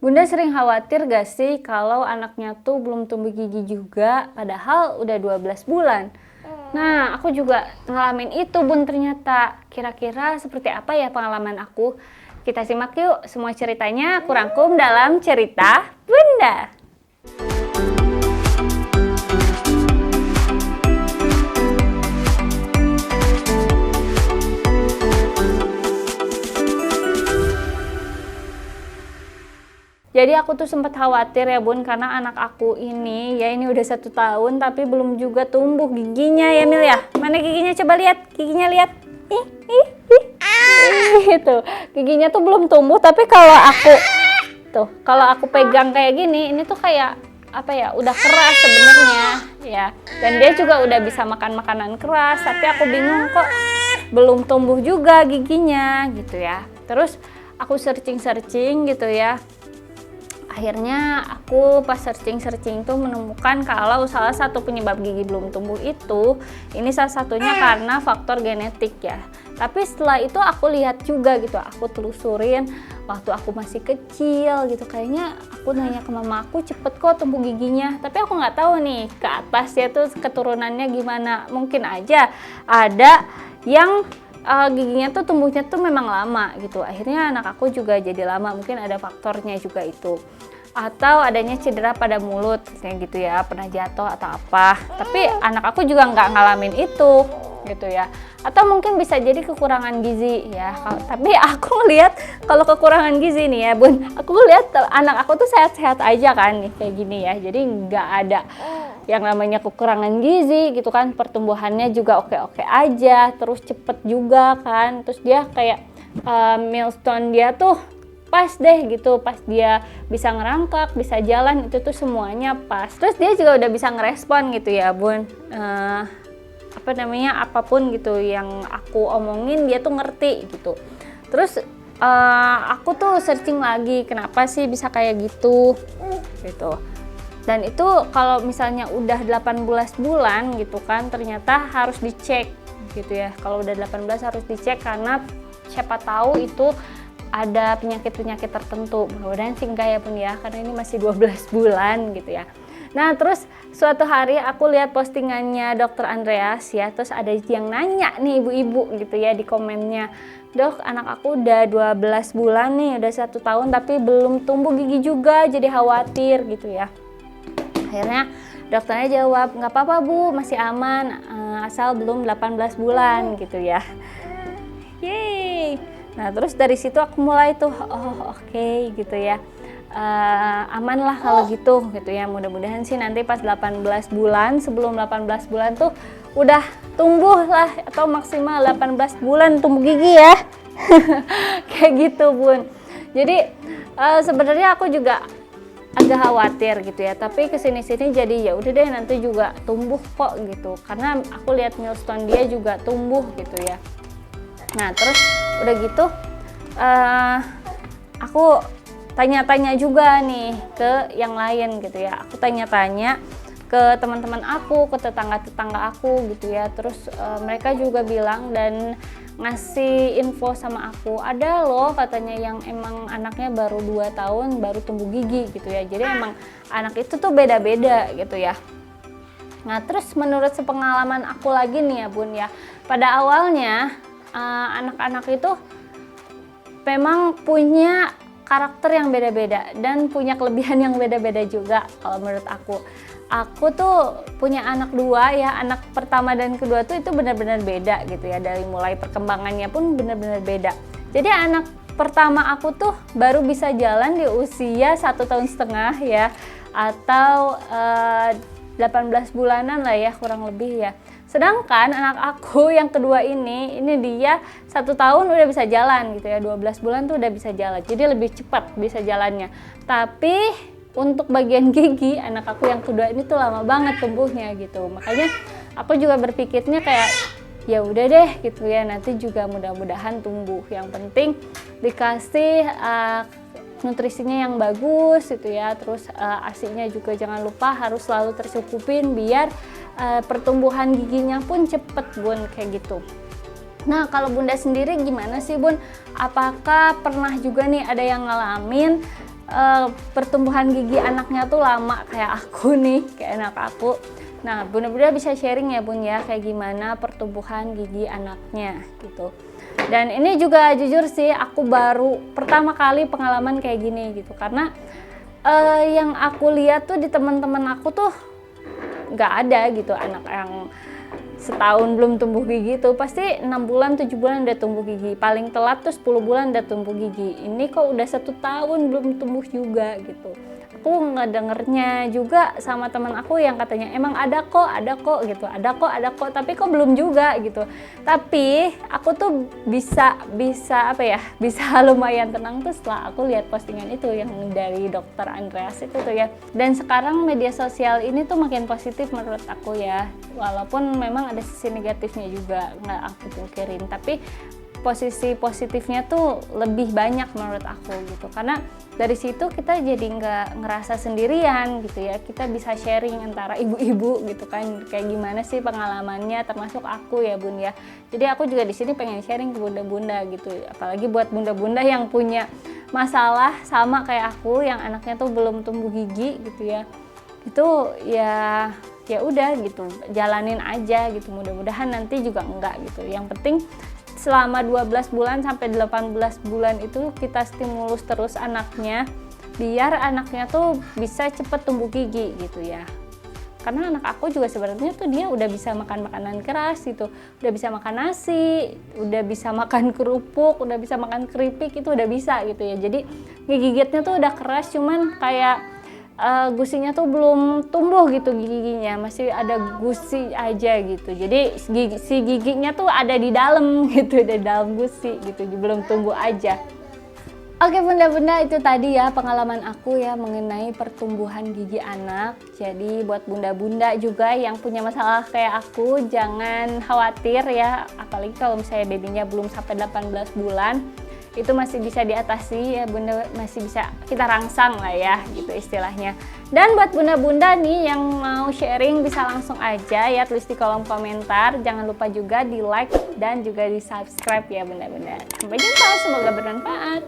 Bunda sering khawatir gak sih kalau anaknya tuh belum tumbuh gigi juga, padahal udah 12 bulan? Nah, aku juga ngalamin itu Bun ternyata. Kira-kira seperti apa ya pengalaman aku? Kita simak yuk semua ceritanya aku rangkum dalam cerita Bunda. Jadi aku tuh sempat khawatir ya Bun, karena anak aku ini udah 1 tahun tapi belum juga tumbuh giginya ya Mil ya. Mana giginya, coba lihat, giginya lihat. Gitu. Giginya tuh belum tumbuh, tapi kalau aku pegang kayak gini, ini tuh kayak apa ya, udah keras sebenarnya ya. Dan dia juga udah bisa makan makanan keras, tapi aku bingung kok belum tumbuh juga giginya gitu ya. Terus aku searching gitu ya. Akhirnya aku pas searching tuh menemukan kalau salah satu penyebab gigi belum tumbuh itu, ini salah satunya karena faktor genetik ya. Tapi setelah itu aku lihat juga gitu, aku telusurin waktu aku masih kecil gitu, kayaknya aku nanya ke mama aku cepet kok tumbuh giginya. Tapi aku nggak tahu nih ke atasnya tuh keturunannya gimana, mungkin aja ada yang giginya tuh tumbuhnya tuh memang lama gitu. Akhirnya anak aku juga jadi lama, mungkin ada faktornya juga itu. Atau adanya cedera pada mulut kayak gitu ya, pernah jatuh atau apa. Tapi anak aku juga nggak ngalamin itu gitu ya. Atau mungkin bisa jadi kekurangan gizi ya. Tapi aku ngelihat kalau kekurangan gizi nih ya Bun, aku lihat anak aku tuh sehat-sehat aja kan nih kayak gini ya. Jadi nggak ada yang namanya kekurangan gizi gitu kan, pertumbuhannya juga oke-oke aja, terus cepet juga kan, terus dia kayak milestone dia tuh pas deh gitu, pas dia bisa ngerangkak, bisa jalan, itu tuh semuanya pas. Terus dia juga udah bisa ngerespon gitu ya Bun, apapun gitu yang aku omongin dia tuh ngerti gitu. Terus aku tuh searching lagi kenapa sih bisa kayak gitu. Dan itu kalau misalnya udah 18 bulan gitu kan, ternyata harus dicek gitu ya. Kalau udah 18 harus dicek karena siapa tahu itu ada penyakit-penyakit tertentu. Mudah-mudahan sih enggak ya Bun ya, karena ini masih 12 bulan gitu ya. Nah terus suatu hari aku lihat postingannya Dokter Andreas ya, terus ada yang nanya nih ibu-ibu gitu ya di komennya, "Dok, anak aku udah 12 bulan nih, udah 1 tahun tapi belum tumbuh gigi juga, jadi khawatir," gitu ya. Akhirnya dokternya jawab, "Nggak apa-apa Bu, masih aman, asal belum 18 bulan gitu ya." Yeay. Nah terus dari situ aku mulai tuh, oke gitu ya, aman lah kalau gitu ya. Mudah-mudahan sih nanti pas 18 bulan, sebelum 18 bulan tuh udah tumbuh lah, atau maksimal 18 bulan tumbuh gigi ya. Kayak gitu Bun. Jadi sebenarnya aku juga agak khawatir gitu ya, tapi kesini-sini jadi ya udah deh, nanti juga tumbuh kok gitu, karena aku lihat milestone dia juga tumbuh gitu ya. Nah terus udah gitu aku tanya-tanya juga nih ke yang lain gitu ya, aku tanya-tanya ke teman-teman aku, ke tetangga-tetangga aku gitu ya. Terus mereka juga bilang dan ngasih info sama aku, ada loh katanya yang emang anaknya baru 2 tahun baru tumbuh gigi gitu ya. Jadi emang anak itu tuh beda-beda gitu ya. Nah terus menurut sepengalaman aku lagi nih ya Bun ya, pada awalnya anak-anak itu memang punya karakter yang beda-beda dan punya kelebihan yang beda-beda juga. Kalau menurut aku tuh punya anak 2 ya, anak pertama dan kedua tuh itu benar-benar beda gitu ya, dari mulai perkembangannya pun benar-benar beda. Jadi anak pertama aku tuh baru bisa jalan di usia 1,5 tahun ya, atau 18 bulanan lah ya kurang lebih ya. Sedangkan anak aku yang kedua ini dia 1 tahun udah bisa jalan gitu ya, 12 bulan tuh udah bisa jalan, jadi lebih cepat bisa jalannya. Tapi untuk bagian gigi anak aku yang kedua ini tuh lama banget tumbuhnya gitu. Makanya aku juga berpikirnya kayak ya udah deh gitu ya, nanti juga mudah-mudahan tumbuh. Yang penting dikasih nutrisinya yang bagus gitu ya, terus ASI-nya juga jangan lupa harus selalu tercukupin biar pertumbuhan giginya pun cepet Bun, kayak gitu. Nah kalau Bunda sendiri gimana sih Bun? Apakah pernah juga nih ada yang ngalamin pertumbuhan gigi anaknya tuh lama kayak aku nih, kayak anak aku. Nah, bunda-bunda bisa sharing ya bun ya, kayak gimana pertumbuhan gigi anaknya gitu. Dan ini juga jujur sih, aku baru pertama kali pengalaman kayak gini gitu, karena yang aku lihat tuh di teman-teman aku tuh nggak ada gitu anak yang setahun belum tumbuh gigi tuh, pasti 6 bulan 7 bulan udah tumbuh gigi, paling telat tuh 10 bulan udah tumbuh gigi. Ini kok udah 1 tahun belum tumbuh juga gitu. Aku ngedengernya juga sama teman aku yang katanya emang ada kok gitu, ada kok tapi kok belum juga gitu. Tapi aku tuh bisa apa ya, bisa lumayan tenang tuh setelah aku lihat postingan itu yang dari dokter Andreas itu tuh ya. Dan sekarang media sosial ini tuh makin positif menurut aku ya, walaupun memang ada sisi negatifnya juga, nggak aku pungkirin, tapi posisi positifnya tuh lebih banyak menurut aku gitu, karena dari situ kita jadi nggak ngerasa sendirian gitu ya, kita bisa sharing antara ibu-ibu gitu kan, kayak gimana sih pengalamannya, termasuk aku ya bun ya. Jadi aku juga di sini pengen sharing ke bunda-bunda gitu, apalagi buat bunda-bunda yang punya masalah sama kayak aku yang anaknya tuh belum tumbuh gigi gitu ya, itu ya udah gitu, jalanin aja gitu, mudah-mudahan nanti juga enggak gitu. Yang penting selama 12 bulan sampai 18 bulan itu kita stimulus terus anaknya, biar anaknya tuh bisa cepet tumbuh gigi gitu ya. Karena anak aku juga sebenarnya tuh dia udah bisa makan makanan keras gitu, udah bisa makan nasi, udah bisa makan kerupuk, udah bisa makan keripik, itu udah bisa gitu ya. Jadi gigitnya tuh udah keras, cuman kayak gusinya tuh belum tumbuh gitu, giginya masih ada gusi aja gitu. Jadi si giginya tuh ada di dalam gitu, di dalam gusi gitu, belum tumbuh aja. Oke bunda-bunda, itu tadi ya pengalaman aku ya mengenai pertumbuhan gigi anak. Jadi buat bunda-bunda juga yang punya masalah kayak aku, jangan khawatir ya, apalagi kalau misalnya babynya belum sampai 18 bulan. Itu masih bisa diatasi ya bunda, masih bisa kita rangsang lah ya gitu istilahnya. Dan buat bunda-bunda nih yang mau sharing bisa langsung aja ya, tulis di kolom komentar. Jangan lupa juga di like dan juga di subscribe ya bunda-bunda. Sampai jumpa, semoga bermanfaat.